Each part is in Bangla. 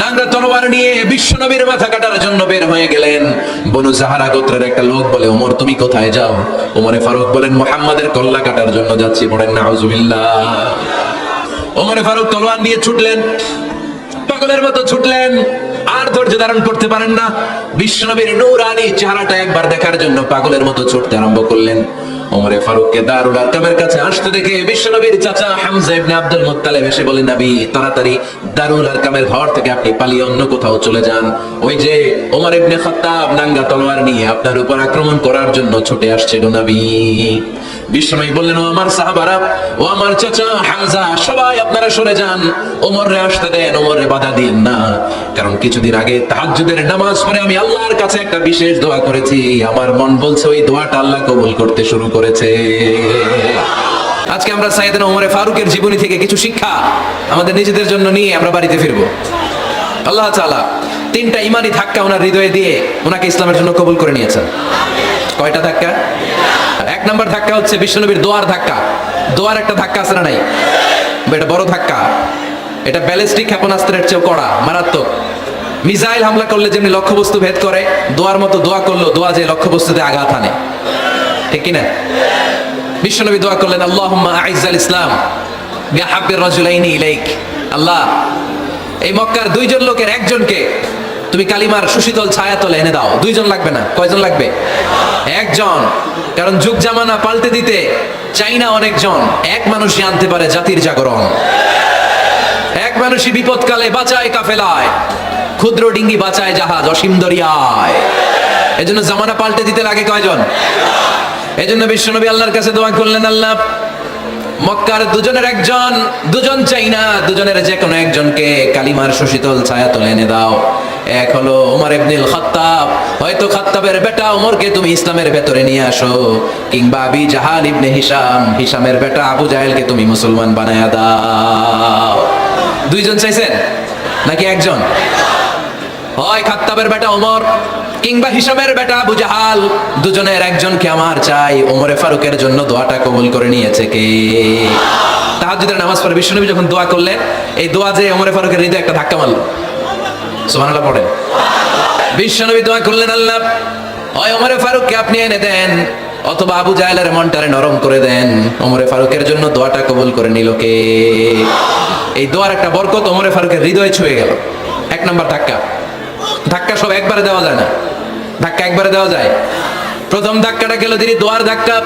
নাঙ্গা তলোয়ার নিয়ে বিশ্বনবীর মাথা কাটার জন্য বের হয়ে গেলেন। বনু জাহারা গোত্রের একটা লোক বলে, ওমর তুমি কোথায় যাও? ওমরে ফারুক বলেন, মুহাম্মাদের কল্লা কাটার জন্য যাচ্ছি। পড়েন নাউজুবিল্লাহ। ওমরে ফারুক তলোয়ার নিয়ে ছুটলেন, পাগলের মতো ছুটলেন, আর ধৈর্য ধারণ করতে পারেন না। বিশ্বনবীর নূরানী চেহারাটা একবার দেখার জন্য পাগলের মতো ছুটতে আরম্ভ করলেন। ওমরে ফারুককে দারুল আরকামের কাছে আসতে দেখে বিশ্বনবীর চাচা হামজা ইবনে আব্দুল মুত্তালিব এসে বলেন, নবী তাড়াতাড়ি দারুল আরকামের ঘর থেকে আপনি পালিয়ে অন্য কোথাও চলে যান। ওই যে ওমর ইবনে খাত্তাব নাঙ্গা তলোয়ার নিয়ে আপনার উপর আক্রমণ করার জন্য ছুটে আসছিল নবী। বিশ্বনবী বললেন, ও আমার সাহাবারা, ও আমার চাচা হামজা, সবাই আপনারা সরে যান, ওমরে আসতে দেন, ওমরে বাধা দিন না। কারণ কিছুদিন আগে তাহাজ্জুদের নামাজ পড়ে আমি আল্লাহর কাছে একটা বিশেষ দোয়া করেছি, আমার মন বলছে ওই দোয়াটা আল্লাহ কবুল করতে শুরু করেছে। আজকে আমরা সাইয়েদনা ওমরে ফারুকের জীবনী থেকে কিছু শিক্ষা আমাদের নিজেদের জন্য নিয়ে আমরা বাড়িতে ফিরবো। আল্লাহ তাআলা 3টা ইমানি ধাক্কা ওনার হৃদয়ে দিয়ে ওনাকে ইসলামের জন্য কবুল করে নিয়েছেন। কয়টা ধাক্কা? 1 নম্বর ধাক্কা হচ্ছে বিশ্বনবীর দোয়ার ধাক্কা। দোয়ার একটা ধাক্কা আছে না নাই? এটা বড় ধাক্কা। এটা ব্যালিস্টিক ক্ষেপণাস্ত্রের চেয়েও কড়া, মারাত্মক। মিসাইল হামলা করলে যেমনি লক্ষ্যবস্তু ভেদ করে, দোয়ার মতো দোয়া করলো, দোয়া যে লক্ষ্যবস্তুতে আঘাত আনে, ঠিক কিনা? বিশ্বনবী দোয়া করলেন, আল্লাহুম্মা আইজ্জাল ইসলাম বিহাব্বির রাজুলাইনি ইলাইক। আল্লাহ, এই মক্কার 2 জন লোকের একজনকে তুমি কালিমার সুশীতল ছায়াতলে এনে দাও। 2 জন লাগবে না। কয়জন লাগবে? 1 জন। কারণ যুগ জামানা পাল্টে দিতে চাই না অনেকজন, এক মানুষই আনতে পারে জাতির জাগরণ। এক মানুষই বিপদকালে বাঁচায় কাফেলায়, ক্ষুদ্র ডিঙ্গি বাঁচায় জাহাজ অসীম দরিয়ায়। এজন্য জামানা পাল্টে দিতে লাগে কয়জন? এজন্য বিশ্বনবী আল্লাহর কাছে দোয়া করলেন, আল্লাহ মক্কার 2 জনের একজন, 2 জন চাই না, 2 জনের যে কোনো একজনকে কালিমার সুশীতল ছায়াতলে এনে দাও। এক হলো ওমর ইবনুল খাত্তাব, হয়তো খাত্তাবের বেটা ওমরকে তুমি ইসলামের ভেতরে নিয়ে আসো, কিংবা আবি জাহাল ইবনে হিশাম, হিশামের বেটা আবু জাহেলকে তুমি মুসলমান বানায়া দাও। 2 জন চাইছেন নাকি 1 জন? হয় খাত্তাবের বেটা ওমর কিংবা হিশামের বেটা আবু জাহাল, 2 জনের একজনকে আমার চাই। ওমরে ফারুকের জন্য দোয়াটা কবুল করে নিয়েছে কে? তাহাজ্জুদের নামাজ পড়ে বিশ্বনবী যখন দোয়া করলেন, এই দোয়া যে ওমরে ফারুকের হৃদয়ে একটা ধাক্কা মারল। সুবহানাল্লাহ পড়েন। বিশ্বনবী দোয়া করলেন, আল্লাহ হয় ওমরে ফারুককে আপনি এনে দেন, অথবা আবু জাহেলের মনটারে নরম করে দেন। ওমরে ফারুকের জন্য দোয়াটা কবুল করে নিল কে? এই দোয়ার একটা বরকত ওমরে ফারুকের হৃদয়ে ছুঁয়ে গেল। 1 নম্বর ধাক্কা। ধাক্কা সব একবারে দেওয়া যায় না। ধাক্কা একবারে দেওয়া যায়? প্রথম ধাক্কাটা গেল তিনি দোয়ার ধাক্কা।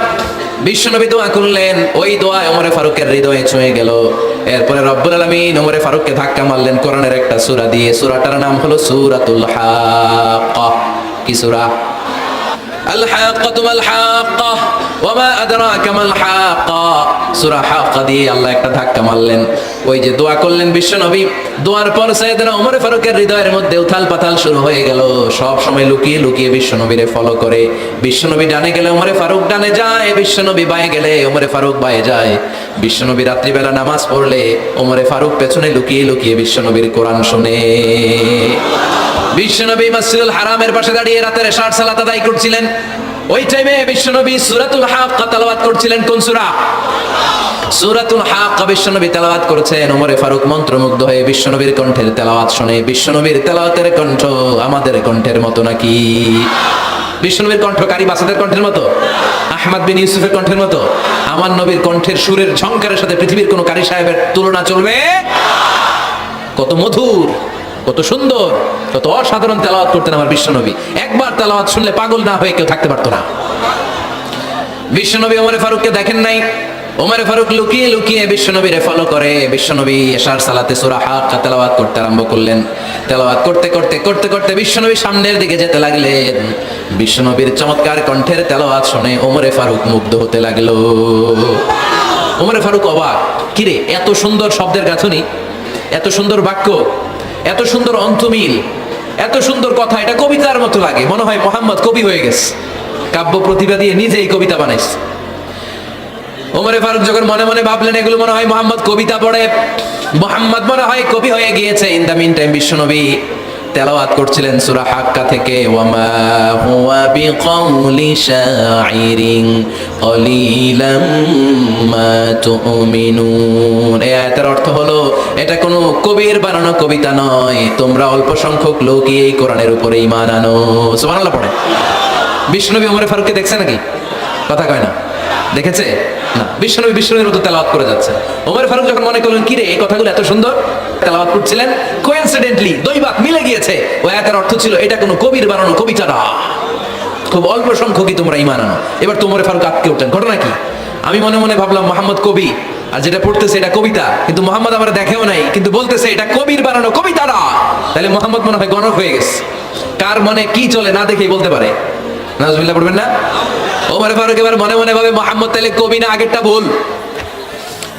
বিশ্বনবী দোয়া করলেন, ওই দোয়া ওমরে ফারুকের হৃদয়ে ছুঁয়ে গেল। এরপরে রব্বুল আলামিন ওমরে ফারুককে ধাক্কা মারলেন কোরআনের একটা সূরা দিয়ে। সূরাটার নাম হলো সূরাতুল হাক্কা। কি সূরা? আল হাক্কাতু মাল হাক্কা ওয়া মা আদরাকা মাল হাক্কা। সূরা হাক্কা দিয়ে আল্লাহ একটা ধাক্কা মারলেন। ওই যে দোয়া করলেন বিশ্বনবী, দোয়ার পর সাইয়েদনা ওমর ফারুকের হৃদয়ের মধ্যে উথাল পাতাল শুরু হয়ে গেল। সব সময় লুকিয়ে লুকিয়ে বিশ্বনবীরে ফলো করে। বিশ্বনবী ডানে গেলে ওমরে ফারুক ডানে যায়, বিশ্বনবী বায়ে গেলে ওমরে ফারুক বায়ে যায়। বিশ্বনবী রাত্রিবেলা নামাজ পড়লে ওমরে ফারুক পেছনে লুকিয়ে লুকিয়ে বিশ্বনবীর কোরআন শুনে। বিশ্বনবী মসজিদুল হারামের পাশে দাঁড়িয়ে রাতের এশার সালাত আদায় করছিলেন। ওই টাইমে বিশ্বনবী সূরাতুল হাক্কা তেলাওয়াত করছিলেন। কোন সূরা? সূরাতুল হাক্কা বিশ্বনবী তেলাওয়াত করেছেন। ওমরে ফারুক মন্ত্রমুগ্ধ হয়ে বিশ্বনবীর কণ্ঠের তেলাওয়াত শুনে। বিশ্বনবীর তেলাওয়াতের কণ্ঠ আমাদের কণ্ঠের মতো নাকি? বিশ্বনবীর কণ্ঠ কারি বাসাদের কণ্ঠের মতো? আহমদ বিন ইউসুফের কণ্ঠের মতো? আমার নবীর কণ্ঠের সুরের ঝংকারের সাথে পৃথিবীর কোন কারি সাহেবের তুলনা চলবে? কত মধুর, কত সুন্দর, কত অসাধারণ তেলাওয়াত করতেন আমার বিশ্বনবী। একবার তেলাওয়াত শুনলে পাগল না হয়ে কেউ থাকতে পারতো না। বিশ্বনবী ওমরে ফারুককে দেখেন নাই। ওমরে ফারুক লুকিয়ে লুকিয়ে বিশ্বনবীরে ফলো করে। বিশ্বনবী এশার সালাতে সূরা হাক্কা তেলাওয়াত করতে আরম্ভ করলেন। তেলাওয়াত করতে করতে করতে করতে বিশ্বনবী সামনের দিকে যেতে লাগলেন। বিশ্বনবীর চমৎকার কণ্ঠের তেলাওয়াত শুনে ওমরে ফারুক মুগ্ধ হতে লাগলো। ওমরে ফারুক অবাক, কিরে এত সুন্দর শব্দের গাঁথনি, এত সুন্দর বাক্য, এত সুন্দর অন্তমিল, এত সুন্দর কথা, এটা কবিতার মতো লাগে। মনে হয় মোহাম্মদ কবি হয়ে গেছে, কাব্য প্রতিভা দিয়ে নিজেই কবিতা বানাইছে। ওমরে ফারুক যখন মনে মনে ভাবলেন এগুলো মনে হয় মোহাম্মদ কবিতা পড়ে, মোহাম্মদ মনে হয় কবি হয়ে গিয়েছে। ইন দা মিন টাইম বিশ্বনবী তেলাওয়াত করছিলেন সূরা হাক্কা থেকে, ওয়ামা হুয়া বিকাউলি শাইরিন কলিলাম মা তুমিনুন। এই আয়াতের অর্থ হলো এটা কোনো কবির বানানো কবিতা নয়, তোমরা অল্প সংখ্যক লোকই এই কোরআনের উপরে ঈমান আনো। সুবহানাল্লাহ পড়ে। বিশ্বনবী ওমরে ফারুককে দেখছে নাকি? কথা কয় না, দেখেছে না? বিশ্বনবীর মতো তেলাওয়াত করে যাচ্ছে। ওমর ফারুক যখন মনে করলেন কি রে এই কথাগুলো এত সুন্দর, তেলাওয়াত করছিলেন, কোইন্সিডেন্টলি দৈবাত মিলে গিয়েছে। ওই আয়াতের অর্থ ছিল এটা কোনো কবির বানানো কবিতা না, খুব অল্প সংখ্যকই তোমরা ঈমান আনো। এবার তো ওমর ফারুক আটকে উঠলেন, ঘটনা কি? আমি মনে মনে ভাবলাম মোহাম্মদ কবি, আর যেটা পড়তেছে এটা কবিতা, কিন্তু মোহাম্মদ আমার দেখেও নাই, কিন্তু বলতেছে এটা কবির বানানো কবিতা না। তাহলে মোহাম্মদ মনে হয় গণক হয়ে গেছে। কার মনে কি চলে না দেখেই বলতে পারে। নাউজুবিল্লাহ পড়বেন না? ওমর ফারুক এবার মনে মনে ভাবে মোহাম্মদ তাহলে কবি না, আগেরটা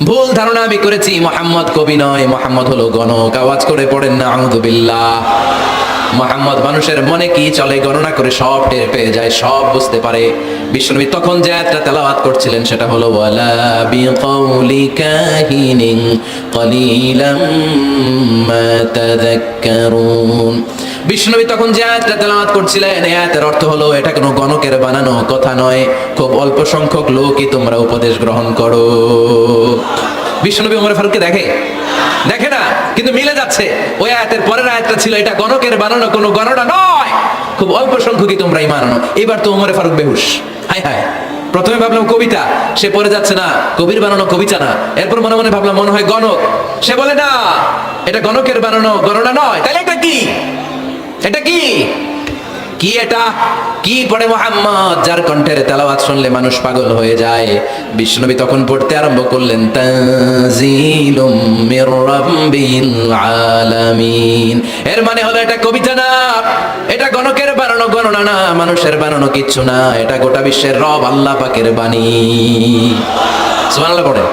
ভুল ধারণা আমি করেছি, মোহাম্মদ কবি নয়, মোহাম্মদ হলো গণক। আওয়াজ করে পড়েন না আউযু বিল্লাহ। মোহাম্মদ মানুষের মনে কি চলে গণনা করে সব টের পেয়ে যায়, সব বুঝতে পারে। বিশ্বনবী তখন যে আয়াতটা তেলাওয়াত করছিলেন সেটা হলো ওয়ালা বিকাউলি কাহিনিন কলিলাম মা তাযাক্কারুন। বিশ্বনবী তখন যে আয়াতটা তেলাওয়াত করছিলেন এই আয়াতের অর্থ হলো এটা কোনো গণকের বানানো কথা নয়, খুব অল্প সংখ্যক লোকই তোমরা উপদেশ গ্রহণ করো। বিশ্বনবী ওমর ফারুককে দেখে না, কিন্তু মিলে যাচ্ছে। ওই আয়াতের পরের আয়াতটা ছিল এটা গণকের বানানো কোনো গণনা নয়, খুব অল্প সংখ্যকই তোমরা ঈমান আনো। এবার তো ওমর ফারুক বেহুশ। হায় হায়, প্রথমে ভাবলাম কবিতা, সে পড়ে যাচ্ছে না কবির বানানো কবিতা না। এরপর মনে মনে ভাবলাম মনে হয় গণক, সে বলে না এটা গণকের বানানো গণনা নয়। তাহলে এটা কি? এটা কি কি এটা কি পড়ে মুহাম্মদ, যার কণ্ঠের তেলাওয়াত শুনলে মানুষ পাগল হয়ে যায়। বিশ্বনবী তখন পড়তে আরম্ভ করলেন তানজিলুম মির রাব্বিল আলামিন। এর মানে হলো এটা কবিতা না, এটা গণকের বানানো গণনা না, মানুষের বানানো কিচ্ছু না, এটা গোটা বিশ্বের রব আল্লাহ পাকের বাণী। সুবহানাল্লাহ পড়ে।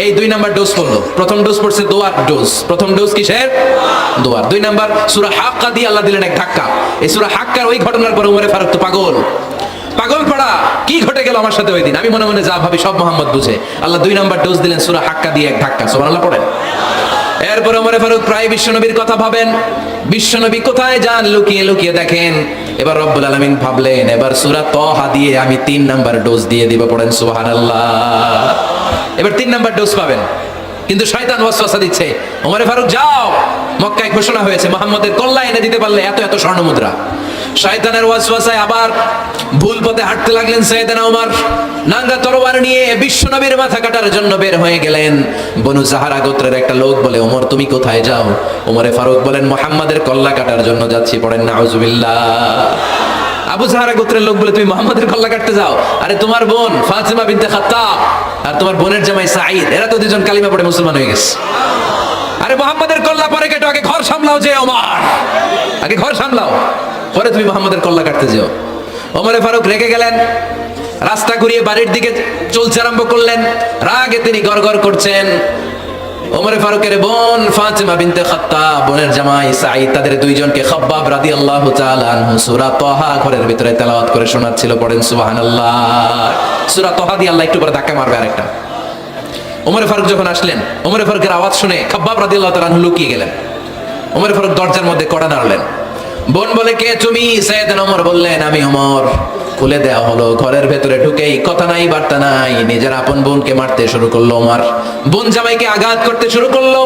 এই 2 নাম্বার ডোজ পড়লো। প্রথম ডোজ পড়ছে দোয়ার ডোজ। প্রথম ডোজ কিসের? দোয়ার। 2 নাম্বার সূরা হাক্কা দিয়ে আল্লাহ দিলেন এক ধাক্কা। এই সূরা হাক্কার ওই ঘটনার পর ওমর ফারুক তো পাগল পড়া, কি ঘটে গেল আমার সাথে ওই দিন। আমি মনে মনে যা ভাবি সব মোহাম্মদ বুঝে। আল্লাহ 2 নাম্বার ডোজ দিলেন সূরা হাক্কা দিয়ে এক ধাক্কা। সুবহানাল্লাহ পড়েন। এরপর ওমর ফারুক প্রায় বিশ্বনবীর কথা ভাবেন, বিশ্বনবী কোথায় যান লুকিয়ে লুকিয়ে দেখেন। এবার রব্বুল আলামিন ভাবলেন এবার সূরা তাহা দিয়ে আমি 3 নাম্বার ডোজ দিয়ে দিব। পড়েন সুবহানাল্লাহ। এবার 3 নাম্বার ডোজ পাবেন, কিন্তু শয়তান ওয়াসওয়াসা দিচ্ছে, ওমর ফারুক যাও, মক্কায় ঘোষণা হয়েছে মুহাম্মদের কল্লা এনে দিতে পারলে এত এত স্বর্ণ মুদ্রা। শয়তানের ওয়াসওয়াসায় আবার ভুল পথে হাঁটতে লাগলেন সাইয়েদনা ওমর। নাঙ্গা তরবারি নিয়ে বিশ্বনবীর মাথা কাটার জন্য বের হয়ে গেলেন। বনু জাহারা গোত্রের একটা লোক বলে ওমর তুমি কোথায় যাও? ওমরে ফারুক বলেন মুহাম্মাদের কল্লা কাটার জন্য যাচ্ছি। পড়েন নাউজুবিল্লাহ। আবু জাহারা গোত্রের লোক বলে তুমি মুহাম্মাদের কল্লা কাটতে যাও? আরে তোমার বোন ফাতিমা বিনতে খাত্তাব আর তোমার বোনের জামাই সাঈদ, এরা তো দুজন কালিমা পড়ে মুসলমান হয়ে গেছে। আরে মুহাম্মাদের কল্লা পরে কেটো, আগে ঘর সামলাও। যে ওমর আগে ঘর সামলাও, পরে তুমি মুহাম্মাদের কল্লা কাটতে যাও। ওমরে ফারুক রেগে গেলেন, রাস্তা ঘুরিয়ে বাড়ির দিকে চলতে আরম্ভ করলেন। রাগে তিনি গড়গড় করছেন। ওমরে ফারুকের বোন ফাতিমা বিনতে খাত্তাব, বোনের জামাই সাঈদ, তাদের 2 জনকে খাব্বাব রাদিয়াল্লাহু তাআলা আনহু সূরা তাহা ঘরের ভিতরে তেলাওয়াত করে শোনাচ্ছিল। পড়েন সুবহানাল্লাহ। সূরা তাহা দিয়ে আল্লাহ একটু পরে ধাক্কা মারবে আরেকটা। ওমরে ফারুক যখন আসলেন, ওমরে ফারুকের আওয়াজ শুনে খাব্বাব রাদিয়াল্লাহু তাআলা আনহু লুকিয়ে গেলেন। ওমরে ফারুক দরজার মধ্যে কড়া নাড়লেন। বোন বলে কে তুমি? সাইয়েদনা ওমর বললেন আমি ওমর। খুলে দেওয়া হলো। ঘরের ভেতরে ঢুকেই কথা নাই বার্তা নাই, নিজের আপন বোনকে মারতে শুরু করলো ওমর। বোন জামাইকে আঘাত করতে শুরু করলো।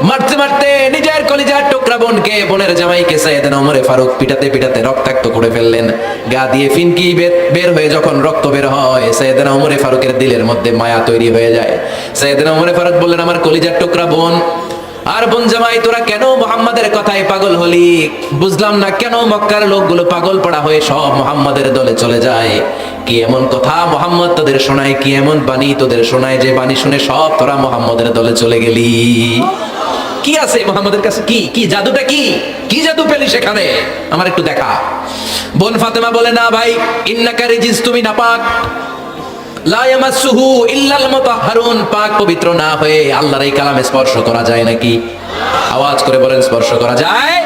মারতে মারতে নিজের কলিজার টুকরা বোনকে, বোনের জামাইকে সাইয়েদনা ওমরে ফারুক পিটাতে পিটাতে রক্তাক্ত করে ফেললেন। গা দিয়ে ফিনকি বের হয়ে যখন রক্ত বের হয়, সাইয়েদনা ওমরে ফারুকের দিলের মধ্যে মায়া তৈরি হয়ে যায়। সাইয়েদনা ওমরে ফারুক বললেন আমার কলিজার টুকরা বোন আর বোন জামাই, তোরা কেন মুহাম্মাদের কথায় পাগল হলি? বুঝলাম না কেন মক্কার লোকগুলো পাগল পড়া হয়ে সব মুহাম্মাদের দলে চলে যায়। কি এমন কথা মুহাম্মদ তোদের শোনায়, কি এমন বাণী তোদের শোনায় যে বাণী শুনে সব তোরা মুহাম্মাদের দলে চলে গেলি? কি আছে মুহাম্মাদের কাছে? কি জাদুটা? কি জাদু পেলি সেখানে? আমার একটু দেখা। বোন ফাতেমা বলে না ভাই, ইন্নাকা রিজিস, তুমি নাপাক। লা ইয়ামাসসুহু ইল্লাল মুতাহহারুন, পাক পবিত্র না হয়ে আল্লাহর এই কালামে স্পর্শ করা যায় নাকি? আওয়াজ করে বলেন স্পর্শ করা যায়?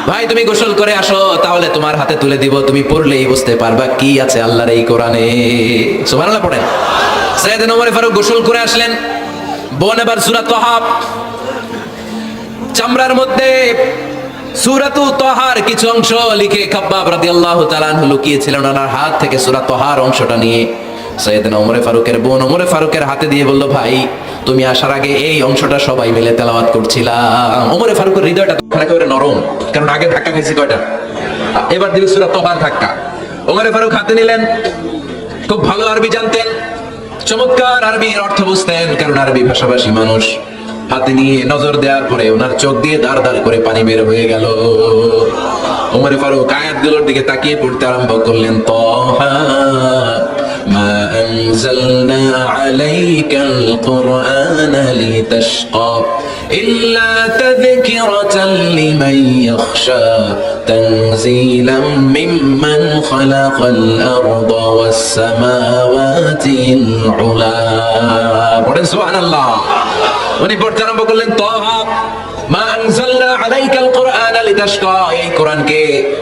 ভাই তুমি গোসল করে আসো, তাহলে তোমার হাতে তুলে দিব, তুমি পড়লেই বুঝতে পারবা কি আছে আল্লাহর এই কোরআনে। সুবহানাল্লাহ পড়েন। সাইয়েদনা ওমর ফারুক গোসল করে আসলেন। বোন এবার সূরা তাহা চামড়ার মধ্যে সূরাতু তাহার কিছু অংশ লিখে খাব্বাব রাদিয়াল্লাহু তাআলা আনহু লুকিয়েছিলেন ওনার হাত থেকে সূরা তাহার অংশটা নিয়ে সাইয়েদনা ওমরে ফারুকের বোন ওমরে ফারুকের হাতে দিয়ে বলল, ভাই তুমি আসার আগে এই অংশটা সবাই মিলে তেলাওয়াত করছিলাম। ওমরে ফারুকের হৃদয়টা একেবারে নরম, কারণ আগে ধাক্কা খাইছি কয়টা, এবার দিবে সূরা তাহার ধাক্কা। ওমরে ফারুক হাতে নিলেন, খুব ভালো আরবি জানতেন, চমৎকার আরবির অর্থ বুঝতেন, কারণ আরবি ভাষাভাষী মানুষ। হাতে নিয়ে নজর দেওয়ার পরে ওনার চোখ দিয়ে দাঁড় দাঁড় করে পানি বের হয়ে গেল। ওমরে ফারুক আয়াতগুলোর দিকে তাকিয়ে পড়তে আরম্ভ করলেন, তাহা মা আনজালনা আলাইকাল কুরআনা লিতাশকা ইল্লা তাযকিরাতাল লিমান ইয়াখশা তানজিলাম মিম্মান খালাকাল আরদা ওয়াস সামাওয়াতিল উলা। পড়েন সুবহানাল্লাহ। উনি পড়তে আরম্ভ করলেন, তাহা মা আনজালনা আলাইকাল কুরআনা লিতাশকা, এই কোরআনকে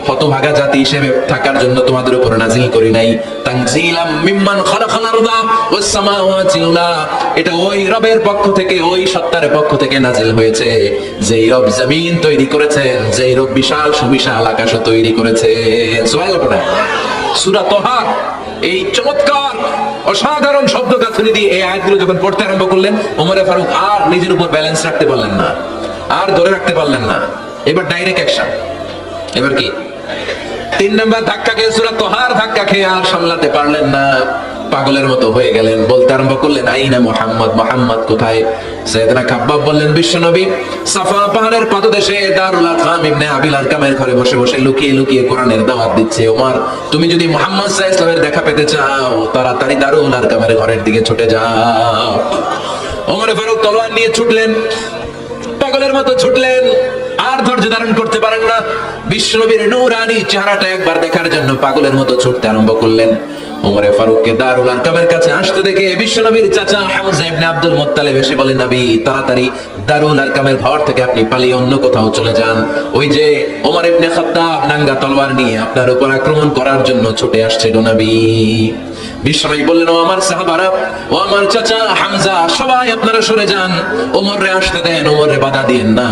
হতভাগা জাতি হিসেবে থাকার জন্য তোমাদের উপর নাজিল করি নাই। তানজিলাম মিম্মান খালাকাল আরদা ওয়াস সামাওয়াতিল উলা, এটা ওই রবের পক্ষ থেকে, ওই সত্তার পক্ষ থেকে নাজিল হয়েছে যেই রব জমিন তৈরি করেছেন, যেই রব বিশাল সুবিশাল আকাশ তৈরি করেছেন। সুবহানাল্লাহ পড়েন। সূরা তাহা এই চমৎকার অসাধারণ শব্দ গাঁথনি দিয়ে এই আয়াতগুলো যখন পড়তে আরম্ভ করলেন, ওমরে ফারুক আর নিজের উপর ব্যালেন্স রাখতে পারলেন না, আর ধরে রাখতে পারলেন না। এবার ডাইরেক্ট অ্যাকশন। এবার কি 3 নাম্বার ধাক্কা খেয়ে, সূরা তাহার ধাক্কা খেয়ে আর সামলাতে পারলেন না, পাগলের মতো হয়ে গেলেন। বলতে আরম্ভ করলেন, আইনা মুহাম্মদ, মুহাম্মদ কোথায়? সাইয়েদনা খাব্বাব বললেন, বিশ্বনবী সাফা পাহাড়ের পাদদেশে দারুল আরকাম ইবনে আবিল আরকামের ঘরে বসে বসে লুকিয়ে লুকিয়ে কোরআনের দাওয়াত দিচ্ছে। ওমর, তুমি যদি মুহাম্মদ সাল্লাল্লাহু আলাইহি ওয়াসাল্লামের দেখা পেতে চাও, তাড়াতাড়ি দারুল আরকামের ঘরের দিকে ছুটে যাও। ওমর ফারুক তলোয়ার নিয়ে ছুটলেন, পাগলের মতো ছুটলেন, আর ধৈর্য ধারণ করতে পারেন না। বিশ্বনবীর নূরানী চেহারাটা একবার দেখার জন্য পাগলের মতো ছুটতে আরম্ভ করলেন। ওমরে ফারুককে দারুল আরকামের কাছে আসতে দেখে বিশ্বনবীর চাচা হামজা ইবনে আব্দুল মুত্তালিব এসে বলে, নবী তাড়াতাড়ি দারুল আরকামের ঘর থেকে আপনি পালিয়ে অন্য কোথাও চলে যান। ওই যে ওমর ইবনে খাত্তাব নাঙ্গা তলোয়ার নিয়ে আপনার উপর আক্রমণ করার জন্য ছুটে আসছে গো নবী। বিশ্বনবী বললেন, ও আমার সাহাবারা, ও আমার চাচা হামজা, সবাই আপনারা সরে যান, ওমরে আসতে দেন, ওমরে বাধা দিয়েন না।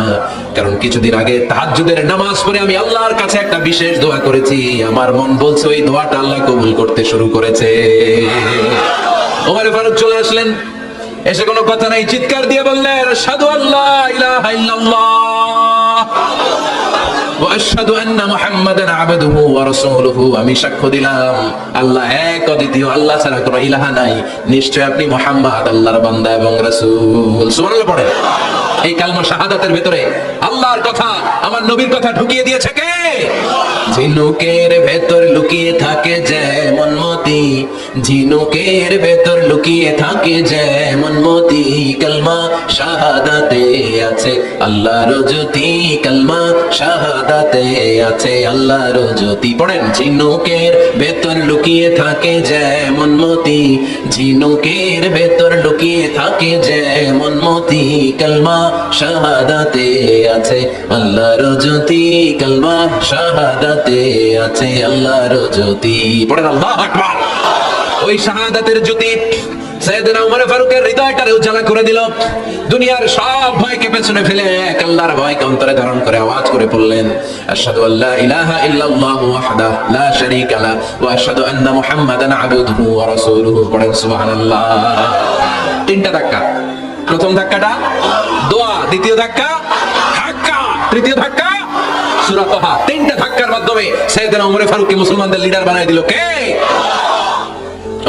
কারণ কিছুদিন আগে তাহাজ্জুদের নামাজ পড়ে আমি আল্লাহর কাছে একটা বিশেষ দোয়া করেছি, আমার মন বলছে ওই দোয়াটা আল্লাহ কবুল করতে শুরু করেছে। ওমরে ফারুক চলে আসলেন, এসে কোনো কথা নাই, চিৎকার দিয়ে বললেন, আশহাদু আল্লা ইলাহা ইল্লাল্লাহ ওয়া আশহাদু আন্না মুহাম্মাদান আবদুহু ওয়া রাসূলুহু, আমি সাক্ষ্য দিলাম আল্লাহ এক, অদ্বিতীয়, আল্লাহ ছাড়া কোনো ইলাহা নাই, নিশ্চয় আপনি মুহাম্মদ আল্লাহর বান্দা এবং রাসূল। সুবহানাল্লাহ পড়েন। এই কালমা শাহাদাতের ভিতরে আল্লাহর কথা, আমার নবীর কথা ঢুকিয়ে দিয়েছে কে? ঝিনুকের ভেতর লুকিয়ে থাকে যেমন মতি, ঝিনুকের ভেতর লুকিয়ে থাকে যেমন মতি, কালমা শাহাদাতে আছে আল্লাহর জ্যোতি, কালমা শাহাদাতে আছে আল্লাহর জ্যোতি। পড়েন, ঝিনুকের ভেতর লুকিয়ে থাকে যেমন মতি, ঝিনুকের ভেতর লুকিয়ে থাকে যেমন মতি, কালমা শাহাদাতে আছে আল্লাহর জ্যোতি, কালমা শাহাদাতে আছে আল্লাহর জ্যোতি। পড়েন আল্লাহু আকবার। ওই শাহাদাতের জ্যোতি সাইয়েদনা ওমর ফারুকের হৃদয়টারে উজালা করে দিল। দুনিয়ার সব ভয়কে পেছনে ফেলে এক আল্লাহর ভয়কে অন্তরে ধারণ করে আওয়াজ করে বললেন, আশহাদু আল্লা ইলাহা ইল্লাল্লাহু ওয়াহদাহু লা শারীকা লাহু ওয়া আশহাদু আন্না মুহাম্মাদান আবদুহু ওয়া রাসূলুহু। পড়েন সুবহানাল্লাহ। 3টা ধাক্কা। প্রথম ধাক্কাটা দোয়া, দ্বিতীয় ধাক্কা ধাক্কা, তৃতীয় ধাক্কা সূরা তাহা। 3টা ধাক্কার মাধ্যমে সাইয়েদনা ওমর ফারুককে মুসলমানদের লিডার বানায় দিল কে?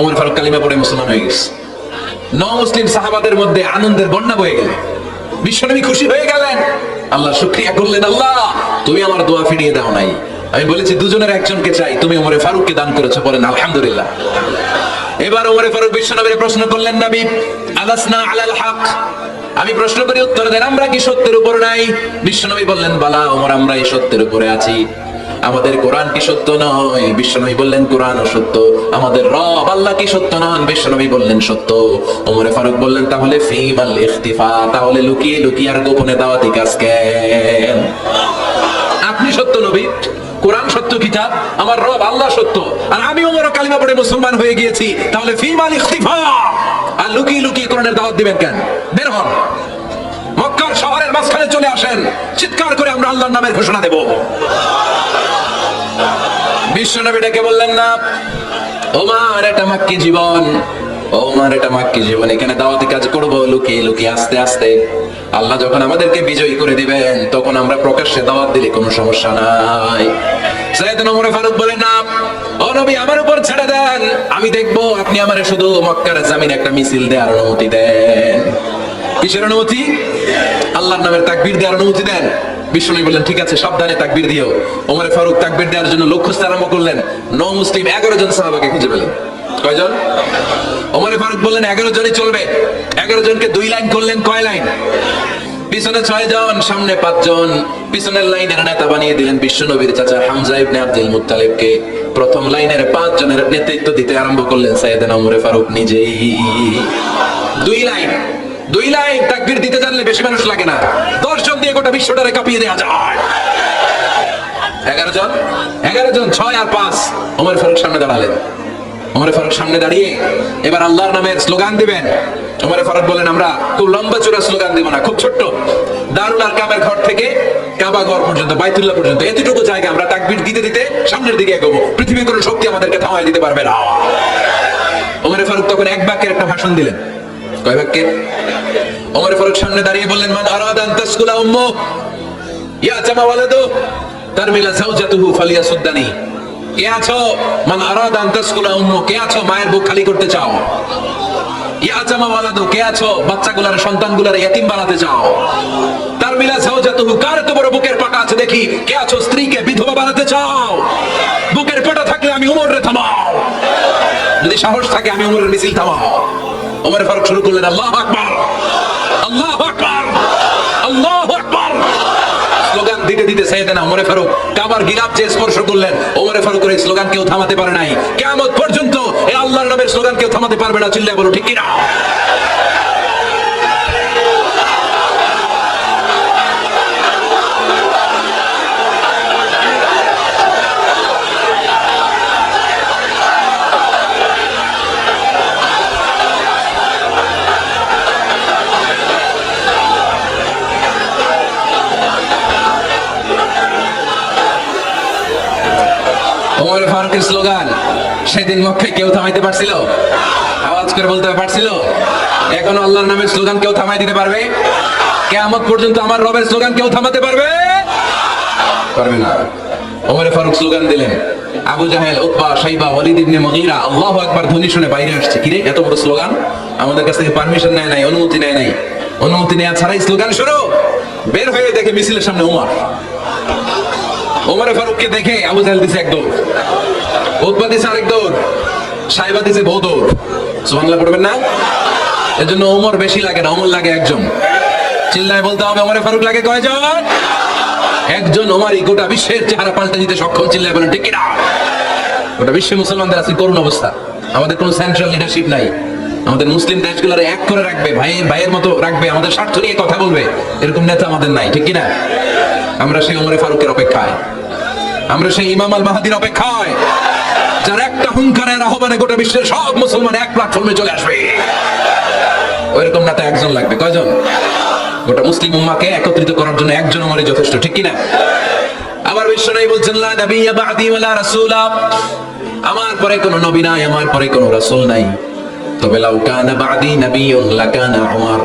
ওমর ফারুক কালিমা পড়ে মুসলমান হয়ে গেছে। মুসলিম সাহাবাদের মধ্যে আনন্দের বন্যা বয়ে গেল। বিশ্বনবী খুশি হয়ে গেলেন, আল্লাহ শুকরিয়া করলেন, আল্লাহ তুমি আমার দোয়া ফিরিয়ে দাও নাই, আমি বলেছি দুজনের একজনকে চাই, তুমি ওমরে ফারুককে দান করেছো। বলেন আলহামদুলিল্লাহ। এবার ওমরে ফারুক বিশ্বনবীর প্রশ্ন করলেন, নবী আলাসনা আলাল হক, আমি প্রশ্ন করি উত্তর দেন, আমরা কি সত্যের উপর নাই? বিশ্বনবী বললেন, বালা ওমর, আমরা এই সত্যের উপরে আছি। আমাদের কোরআন কি সত্য নয়? বিশ্বনবী বললেন, কোরআন সত্য। আমাদের রব আল্লাহ কি সত্য নন? বিশ্বনবী বললেন, সত্য। ওমরে ফারুক বললেন, তাহলে ফিমাল ইখতিফা, তাহলে লুকিয়ে লুকিয়ে আর গোপনে দাওয়াতি কাজ কেন? আপনি সত্য নবী, কোরআন সত্য কিতাব, আমার রব আল্লাহ সত্য, আর আমি ওমর কালিমা পড়ে মুসলমান হয়ে গিয়েছি, তাহলে ফিমাল ইখতিফা, আর লুকিয়ে লুকিয়ে কোরআনের দাওয়াত দিবেন কেন? বের হন, মক্কার শহরের মাঝখানে চলে আসেন, চিৎকার করে আমরা আল্লাহর নামের ঘোষণা দেব। বিশ্বনবী ডেকে বললেন না, ওমর এটা মাক্কি জীবন, ওমর এটা মাক্কি জীবন, এখানে দাওয়াতি কাজ করবো লুকিয়ে লুকিয়ে আস্তে আস্তে। আল্লাহ যখন আমাদেরকে বিজয়ী করে দিবেন তখন আমরা প্রকাশ্যে দাওয়াত দিলে কোনো সমস্যা নাই। সাইয়েদনা ওমর ফারুক বলেন না, ও নবী আমার উপর ছেড়ে দেন, আমি দেখবো আপনি আমারে শুধু মক্কার জমিনে একটা মিছিল দেওয়ার অনুমতি দেন। কিসের অনুমতি? আল্লাহর নামের তাকবীর দেওয়ার অনুমতি দেন। বিশ্বনবী বললেন ঠিক আছে, সাবধানে তাকবীর দিও। ওমর ফারুক তাকবীর দেওয়ার জন্য লোক খুঁজতে আরম্ভ করলেন। নও মুসলিম 11 জন সাহাবাকে খুঁজে পেলেন। কয়জন? ওমর ফারুক বললেন 11 জনই চলবে। 11 জনকে 2 লাইন করলেন। কয় লাইন? পিছনে 6 জন, সামনে 5 জন। পিছনের লাইনের নেতা বানিয়ে দিলেন বিশ্বনবীর চাচা হামজা ইবনে আব্দুল মুত্তালিবকে। প্রথম লাইনের 5 জনের নেতৃত্ব দিতে আরম্ভ করলেন সাইয়েদনা ওমর ফারুক নিজেই। 2 লাইন, 2 লাইন তাকবীর দিতে জানলে বেশি মানুষ লাগে না, 10 জন দিয়ে গোটা বিশ্বটারে কাঁপিয়ে দেওয়া যায়। 11 জন, 6 আর 5। ওমর ফারুক সামনে দাঁড়ালেন। ওমর ফারুক সামনে দাঁড়িয়ে এবার আল্লাহর নামের স্লোগান দিবেন। ওমর ফারুক বলেন আমরা খুব লম্বা চূড়া স্লোগান দিব না, খুব ছোট্ট। দারুল আরকামের ঘর থেকে কাবা ঘর পর্যন্ত, বাইতুল্লাহ পর্যন্ত এতটুকু জায়গা আমরা তাকবীর দিতে দিতে সামনের দিকে এগোবো। পৃথিবীর কোনো শক্তি আমাদেরকে থামায় দিতে পারবে না। ওমর ফারুক তখন এক বাক্যের একটা ভাষণ দিলেন। কয় বাক্যের? ওমর ফারুক সামনে দাঁড়িয়ে বললেন, মান আরাদা আন তাসকুলা উম্মু ইয়া জামা ওয়ালাদু তারমিলা যাওজাতুহু ফালিয়াসুদ্দানি। কে আছো মান আরাদা আন তাসকুলা উম্মু, কে আছো মায়ের বুক খালি করতে চাও? ইয়া জামা ওয়ালাদু, কে আছো বাচ্চাগুলার সন্তানগুলার ইতিম বানাতে চাও? তারমিলা যাওজাতুহু, কার তো বড় বুকের পাটা আছে দেখি, কে আছো স্ত্রীকে বিধবা বানাতে চাও? বুকের পাটা থাকলে আমি ওমরের থামাও, যদি সাহস থাকে আমি ওমরের মিছিল থামাও। ওমর ফারুক শুরু করলেন আল্লাহু আকবার, আল্লাহু আকবার, আল্লাহু আকবার। স্লোগান দিতে দিতে সাইয়েদনা ওমর ফারুক কাবার গিলাফ যে স্পর্শ করলেন। ওমর ফারুকের এই স্লোগান কেউ থামাতে পারে নাই। কিয়ামত পর্যন্ত এই আল্লাহর নামের স্লোগান কেউ থামাতে পারবে না। চিল্লায়ে বলো ঠিক কি না? ওমর ফারুকের স্লোগান সেদিন মক্কায় কেউ থামাইতে পারছিল? আওয়াজ করে বলতে পারছিল? এখন আল্লাহর নামের স্লোগান কেউ থামাই দিতে পারবে? কিয়ামত পর্যন্ত আমার রবের স্লোগান কেউ থামাতে পারবে? পারবে না। ওমর ফারুক স্লোগান দিলেন। আবু জাহেল, উতবা, শাইবা, ওয়ালিদ ইবনে মুগীরা আল্লাহু আকবার ধ্বনি শুনে বাইরে আসছে। কিরে এত বড় স্লোগান, আমাদের কাছ থেকে পারমিশন নেয় নাই, অনুমতি নেয় নাই। অনুমতি নেওয়া ছাড়াই স্লোগান শুরু। বের হয়ে দেখে মিছিলের সামনে ওমর। ওমর ফারুককে দেখে আবু জাহেল দিছে এক দৌড়, উতবা দিছে আরেক দৌড়, শাইবা দিছে বহু দৌড়। সুবহানাল্লাহ পড়বেন না? এর জন্য ওমর বেশি লাগে না, ওমর লাগে একজন। চিল্লায় বলতে হবে ওমর ফারুক লাগে কয়জন? একজন। ওমরই গোটা বিশ্বের চেহারা পাল্টে দিতে সক্ষম। চিল্লায় বলেন ঠিক কি না? গোটা বিশ্বে মুসলমানদের আছে করুণ অবস্থা। আমাদের কোনো সেন্ট্রাল লিডারশিপ নাই। আমাদের মুসলিম দেশগুলোর এক করে রাখবে, ভাইয়ের মতো রাখবে, আমাদের স্বার্থ নিয়ে কথা বলবে, এরকম নেতা আমাদের নাই। ঠিক কি না? আমরা সেই ওমর ফারুকের অপেক্ষায়, আমরা সেই ইমাম আল মাহদির অপেক্ষায়, যার একটা হুঙ্কারের আহ্বানে গোটা বিশ্বের সব মুসলমান এক প্ল্যাটফর্মে চলে আসবে। ওইরকম নেতা একজন লাগবে। কয়জন? গোটা মুসলিম উম্মাহকে একত্রিত করার জন্য একজন ওমরই যথেষ্ট। ঠিক কি না? আবার বিশ্বনবী বলছেন লা নাবিয়্যা বা'দি ওয়ালা রাসূলা, আমার পরে কোনো নবী নাই, আমার পরে কোনো রাসূল নাই। তবে লাউ কানা বা'দি নাবিয়্যুন লাকানা উমর,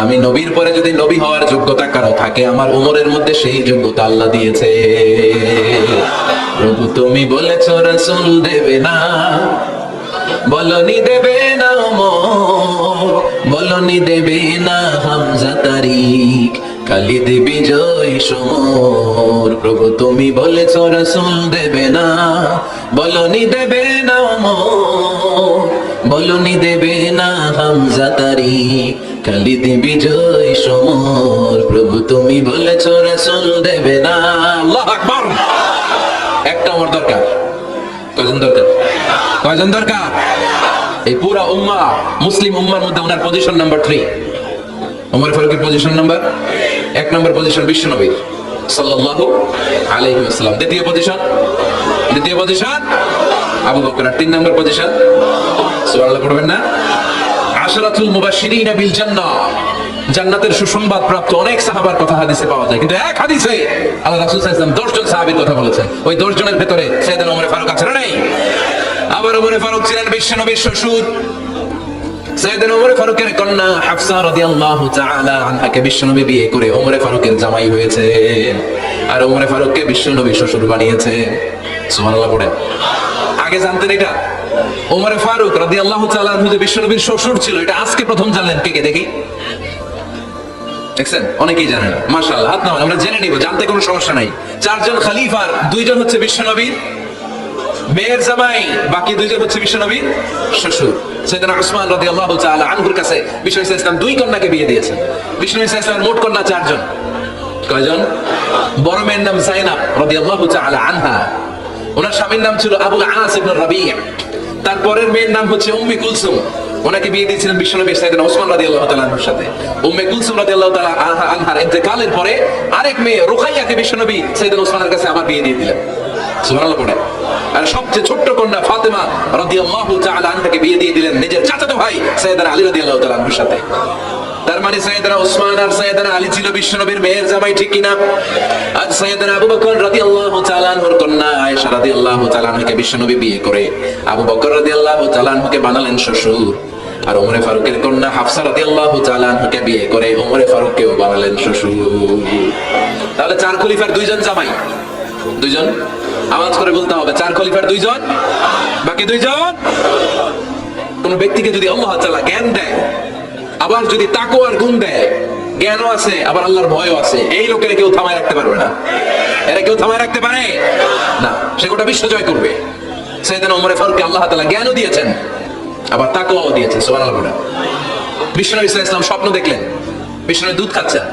আমি নবীর পরে যদি নবী হওয়ার যোগ্যতা কারো থাকে, আমার উমরের মধ্যে সেই যোগ্যতা আল্লাহ দিয়েছে। প্রভু তুমি বলেছো রাসূল দেবে না, বলনি দেবে না ওমর, বলনি দেবে না হামজা তারিক, খালিদ বিজয় সমর। প্রভু তুমি বলেছো রাসূল দেবে না, বলনি দেবে না ওমর, বলনি দেবে না হামজা তারিক, খালিদ বিজয় সমর। প্রভু তুমি বলেছো রাসূল দেবে না। আল্লাহু আকবার। একটা ওমর দরকার। কয়জন দরকার? কয়জন দরকার? এই পুরা উম্মাহ, মুসলিম উম্মার মধ্যে ওনার পজিশন নাম্বার 3। ওমর ফারুকের পজিশন নাম্বার 1 নম্বর পজিশন বিশ্বনবীর সাল্লাল্লাহু আলাইহি ওয়াসাল্লাম। দ্বিতীয় পজিশন আবু বকর। 3 নম্বর পজিশন সুবহানাল্লাহ পড়বেন না? আশরাতুল মুবাশশিরিন বিল জান্নাহ, জান্নাতের সুসংবাদ প্রাপ্ত অনেক সাহাবার কথা হাদিসে পাওয়া যায়, কিন্তু এক হাদিসে আল্লাহ রাসূল সাল্লাল্লাহু আলাইহি ওয়াসাল্লাম 10 জন সাহাবীর কথা বলেছেন। ওই 10 জনের ভেতরে সাইয়েদনা ওমর ফারুক আছে না নাই? আবার ওমর ফারুক ছিলেন বিশ্বনবীর শ্বশুর। সাইয়েদনা ওমর ফারুকের কন্যা হাফসা রাদিয়াল্লাহু তাআলা আনহাকে বিশ্বনবী বিয়ে করে ওমর ফারুকের জামাই হয়েছে, আর ওমর ফারুককে বিশ্বনবীর শ্বশুর বানিয়েছে। সুবহানাল্লাহ পড়েন। আগে জানতেন এটা? ওমর ফারুক রাদিয়াল্লাহু তাআলা আনহু যে বিশ্বনবীর শ্বশুর ছিল, এটা আজকে প্রথম জানলেন। কে কে দেখি? দেখছেন? অনেকেই জানে না। মাশাআল্লাহ, হাত নামান, আমরা জেনে নিব, জানতে কোনো সমস্যা নাই। 4 জন খলিফার 2 জন হচ্ছে বিশ্বনবীর মেয়ের জামাই, বাকি 2 জন হচ্ছে বিশ্বনবীর শ্বশুর। সাইয়েদনা উসমান রাদিয়াল্লাহু তাআলা আনহুর কাছে বিশ্বনবী সাল্লাল্লাহু আলাইহি ওয়াসাল্লাম 2 কন্যাকে বিয়ে দিয়েছেন। বিশ্বনবী সাল্লাল্লাহু আলাইহি ওয়াসাল্লাম মোট কন্যা 4 জন। কয়জন? বড় মেয়ের নাম যায়েনাব রাদিয়াল্লাহু তাআলা আনহা, ওনার স্বামীর নাম ছিল আবুল আস ইবনে রাবি'। তারপরের মেয়ের নাম হচ্ছে উম্মে কুলসুম, ওনাকে বিয়ে দিয়েছিলেন বিশ্বনবী সাইয়েদনা উসমান রাদিয়াল্লাহু তাআলা আনহুর সাথে। উম্মে কুলসুম রাদিয়াল্লাহু তাআলা আনহার ইন্তেকালের পরে আরেক মেয়ে রুকাইয়াকে বিশ্বনবী সাইয়েদনা উসমানের কাছে আবার বিয়ে দিয়ে দিলেন। সুবহানাল্লাহ পড়ে। আর সবচেয়ে ছোট্ট কন্যা ফাতেমা রাদিয়াল্লাহু তাআলা আনহাকে বিয়ে দিয়ে দিলেন নিজের চাচাতো ভাই সাইয়েদনা আলী রাদিয়াল্লাহু তাআলা আনহুর সাথে। তার মানে সাইয়েদনা উসমান আর সাইয়েদনা আলী ছিল বিশ্বনবীর মেয়ের জামাই, ঠিক কিনা? আর সাইয়েদনা আবু বকর রাদিয়াল্লাহু তাআলা আনহুর কন্যা আয়েশা রাদিয়াল্লাহু তাআলা আনহাকে বিশ্বনবী বিয়ে করে আবু বকর রাদিয়াল্লাহু তাআলা আনহুকে বানালেন শ্বশুর। আর ওমর ফারুকের কন্যা হাফসা রাদিয়াল্লাহু তাআলা আনহাকে বিয়ে করে ওমর ফারুককেও বানালেন শ্বশুর। তাহলে 4 খলিফার 2 জন জামাই। 2 জন? আওয়াজ করে বলতে হবে, 4 খলিফার 2 জন, বাকি 2 জন। কোন ব্যক্তিকে যদি আল্লাহ তাআলা জ্ঞান দেয়, আবার যদি তাকওয়ার গুণ দেয়, জ্ঞানও আছে আবার আল্লাহর ভয়ও আছে, এই লোকের কেউ থামায় রাখতে পারবে না। এরা কেউ থামায় রাখতে পারে না, সে গোটা বিশ্ব জয় করবে। সাইয়েদনা ওমর ফারুককে আল্লাহ তাআলা জ্ঞানও দিয়েছেন, আবার তাকওয়াও দিয়েছেন। সুবহানাল্লাহ। বিশ্বনবী সাল্লাল্লাহু আলাইহি ওয়াসাল্লাম স্বপ্ন দেখলেন, বিশ্বনবী দুধ খাচ্ছেন,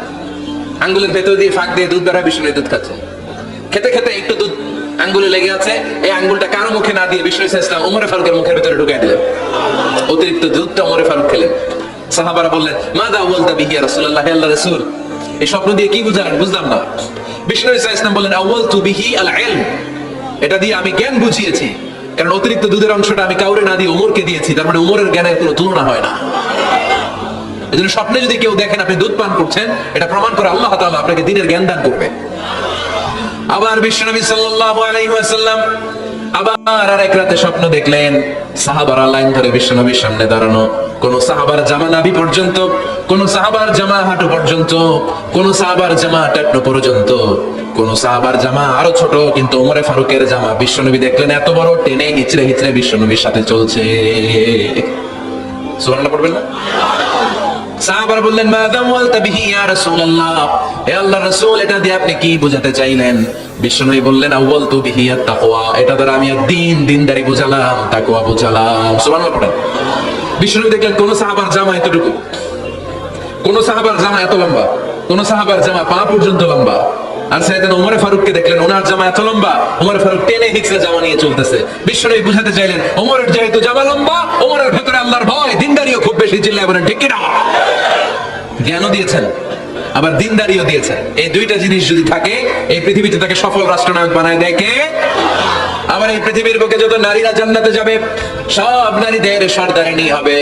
আঙ্গুলের ভেতর দিয়ে ফাঁক দিয়ে দুধ বেরোয়, বিশ্বনবী দুধ খাচ্ছেন। খেতে খেতে একটু দুধ আঙ্গুলে লেগে আছে, এই আঙ্গুলটা কারো মুখে না দিয়ে বিশ্বনবী সাল্লাল্লাহু আলাইহি ওয়াসাল্লাম ওমর ফারুকের মুখের ভিতরে ঢুকিয়ে দিলেন। অতিরিক্ত দুধটা ওমর ফারুক খেলেন। সাহাবারা বললেন, মাযা ওয়ালতা বিহি ইয়া রাসূলুল্লাহ, হে আল্লাহর রাসূল, এই স্বপ্ন দিয়ে কি বুঝালেন? বুঝলাম না। বিশ্বনবী সাল্লাল্লাহু আলাইহি ওয়াসাল্লাম বললেন, আওয়ালতু বিহি আল ইলম, এটা দিয়ে আমি জ্ঞান বুঝিয়েছি, কারণ অতিরিক্ত দুধের অংশটা আমি কাউরে না দিয়ে ওমরকে দিয়েছি, তার মানে ওমরের জ্ঞানের কোনো তুলনা হয় না। এজন্য স্বপ্নে যদি কেউ দেখেন আপনি দুধ পান করছেন, এটা প্রমাণ করে আল্লাহ তাআলা আপনাকে দ্বীনের জ্ঞান দান করবে। আবার বিশ্বনবী সাল্লাল্লাহু আলাইহি ওয়াসাল্লাম আবার আরেক রাতে স্বপ্ন দেখলেন, সাহাবারা লাইন ধরে বিশ্বনবীর সামনে দাঁড়ানো, কোন সাহাবার জামা নাভি পর্যন্ত, কোন সাহাবার জামা হাঁটু পর্যন্ত, কোন সাহাবার জামা টাকনো পর্যন্ত, কোন সাহাবার জামা আরো ছোট, কিন্তু ওমর ফারুকের জামা বিশ্বনবী দেখলেন এত বড়, টেনে হিচড়ে হিচড়ে বিশ্বনবীর সাথে চলছে। সুবহানাল্লাহ পড়বেন না? সাহাবারা বললেন, মাযা ওয়ালতা বিহি ইয়া রাসূলুল্লাহ, হে আল্লাহর রাসূল, এটা দিয়ে আপনি কি বোঝাতে চাইলেন? বিশ্বনবী বললেন, আওয়ালতু বিহি আত-তাকওয়া, এটা দ্বারা আমি দিনদারি বুঝালাম, তাকওয়া বুঝালাম। সুবহানাল্লাহ পড়েন। বিশ্বনবী দেখলেন কোন সাহাবার জামা এতটুকু, কোন সাহাবার জামা এত লম্বা, কোন সাহাবার জামা পা পর্যন্ত লম্বা। আর সাইয়েদনা ওমর ফারুককে দেখলেন ওনার জামা এত লম্বা, ওমর ফারুক টেনে হিচড়ে জামা নিয়ে চলতেছে। বিশ্বনবী বুঝাতে চাইলেন, ওমরের যেহেতু জামা লম্বা, ওমরের ভেতরে আল্লাহর ভয়, দিনদারিও খুব বেশি। চিল্লায় বলেন ঠিক কিনা? জ্ঞানও দিয়েছেন, আবার দিনদারিও দিয়েছেন। এই 2টা জিনিস যদি থাকে, এই পৃথিবীতে তাকে সফল রাষ্ট্রনায়ক বানায় দেয় কে? আবার এই পৃথিবীর বুকে যত নারীরা জান্নাতে যাবে, সব নারীদের সর্দারিনী হবে